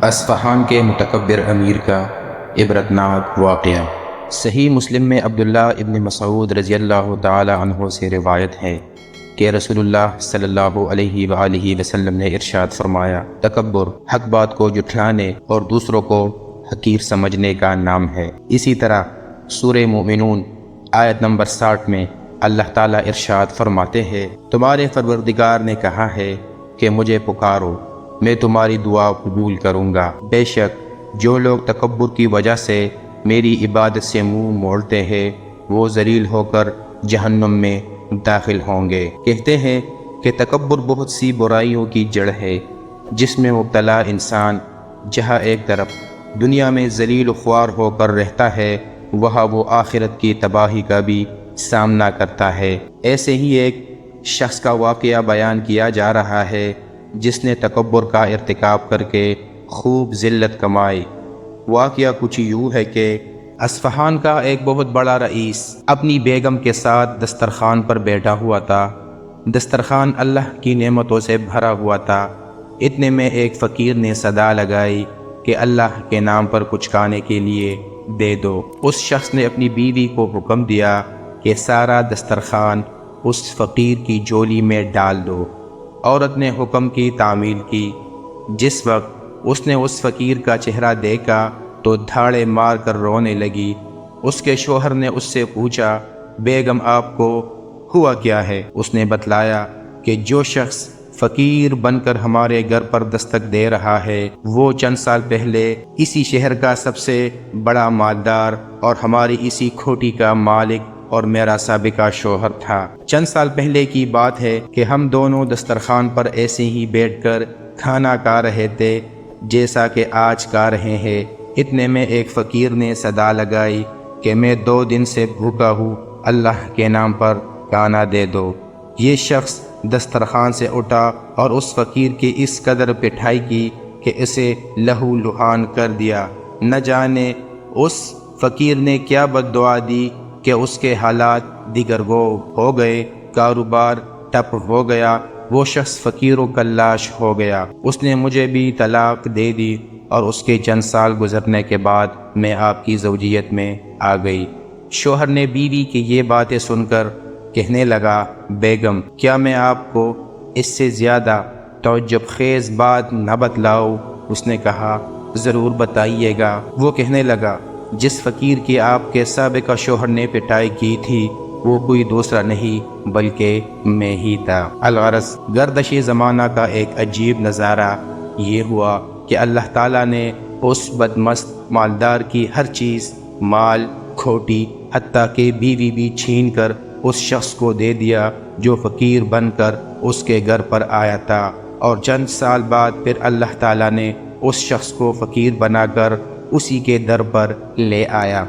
Isfahan کے متکبر امیر کا عبرتناک واقعہ۔ صحیح مسلم میں عبداللہ ابن مسعود رضی اللہ تعالی عنہ سے روایت ہے کہ رسول اللہ صلی اللہ علیہ وآلہ وسلم نے ارشاد فرمایا، تکبر حق بات کو جھٹلانے اور دوسروں کو حقیر سمجھنے کا نام ہے۔ اسی طرح سورہ مومنون آیت نمبر 60 میں اللہ تعالیٰ ارشاد فرماتے ہیں، تمہارے پروردگار نے کہا ہے کہ مجھے پکارو، میں تمہاری دعا قبول کروں گا۔ بے شک جو لوگ تکبر کی وجہ سے میری عبادت سے منہ موڑتے ہیں وہ ذلیل ہو کر جہنم میں داخل ہوں گے۔ کہتے ہیں کہ تکبر بہت سی برائیوں کی جڑ ہے جس میں مبتلا انسان جہاں ایک طرف دنیا میں ذلیل و خوار ہو کر رہتا ہے وہاں وہ آخرت کی تباہی کا بھی سامنا کرتا ہے۔ ایسے ہی ایک شخص کا واقعہ بیان کیا جا رہا ہے جس نے تکبر کا ارتکاب کر کے خوب ذلت کمائی۔ واقعہ کچھ یوں ہے کہ اصفہان کا ایک بہت بڑا رئیس اپنی بیگم کے ساتھ دسترخوان پر بیٹھا ہوا تھا۔ دسترخوان اللہ کی نعمتوں سے بھرا ہوا تھا۔ اتنے میں ایک فقیر نے صدا لگائی کہ اللہ کے نام پر کچھ کھانے کے لیے دے دو۔ اس شخص نے اپنی بیوی کو حکم دیا کہ سارا دسترخوان اس فقیر کی جولی میں ڈال دو۔ عورت نے حکم کی تعمیل کی۔ جس وقت اس نے اس فقیر کا چہرہ دیکھا تو دھاڑے مار کر رونے لگی۔ اس کے شوہر نے اس سے پوچھا، بیگم آپ کو ہوا کیا ہے؟ اس نے بتلایا کہ جو شخص فقیر بن کر ہمارے گھر پر دستک دے رہا ہے وہ چند سال پہلے اسی شہر کا سب سے بڑا مالدار اور ہماری اسی کھوٹی کا مالک اور میرا سابقہ شوہر تھا۔ چند سال پہلے کی بات ہے کہ ہم دونوں دسترخوان پر ایسے ہی بیٹھ کر کھانا کھا رہے تھے جیسا کہ آج کھا رہے ہیں۔ اتنے میں ایک فقیر نے صدا لگائی کہ میں 2 دن سے بھوکا ہوں، اللہ کے نام پر کھانا دے دو۔ یہ شخص دسترخوان سے اٹھا اور اس فقیر کی اس قدر پٹائی کی کہ اسے لہو لہان کر دیا۔ نہ جانے اس فقیر نے کیا بد دعا دی کہ اس کے حالات دیگرگو ہو گئے، کاروبار ٹپ ہو گیا، وہ شخص فقیر و کلاش ہو گیا۔ اس نے مجھے بھی طلاق دے دی اور اس کے چند سال گزرنے کے بعد میں آپ کی زوجیت میں آ گئی۔ شوہر نے بیوی کی یہ باتیں سن کر کہنے لگا، بیگم کیا میں آپ کو اس سے زیادہ تعجب خیز بات نہ بتلاؤں؟ اس نے کہا، ضرور بتائیے گا۔ وہ کہنے لگا، جس فقیر کی آپ کے سابقہ شوہر نے پٹائی کی تھی وہ کوئی دوسرا نہیں بلکہ میں ہی تھا۔ الغرض گردش زمانہ کا ایک عجیب نظارہ یہ ہوا کہ اللہ تعالیٰ نے اس بدمست مالدار کی ہر چیز، مال، کھوٹی، حتیٰ کہ بیوی بھی چھین کر اس شخص کو دے دیا جو فقیر بن کر اس کے گھر پر آیا تھا، اور چند سال بعد پھر اللہ تعالیٰ نے اس شخص کو فقیر بنا کر اسی کے در پر لے آیا۔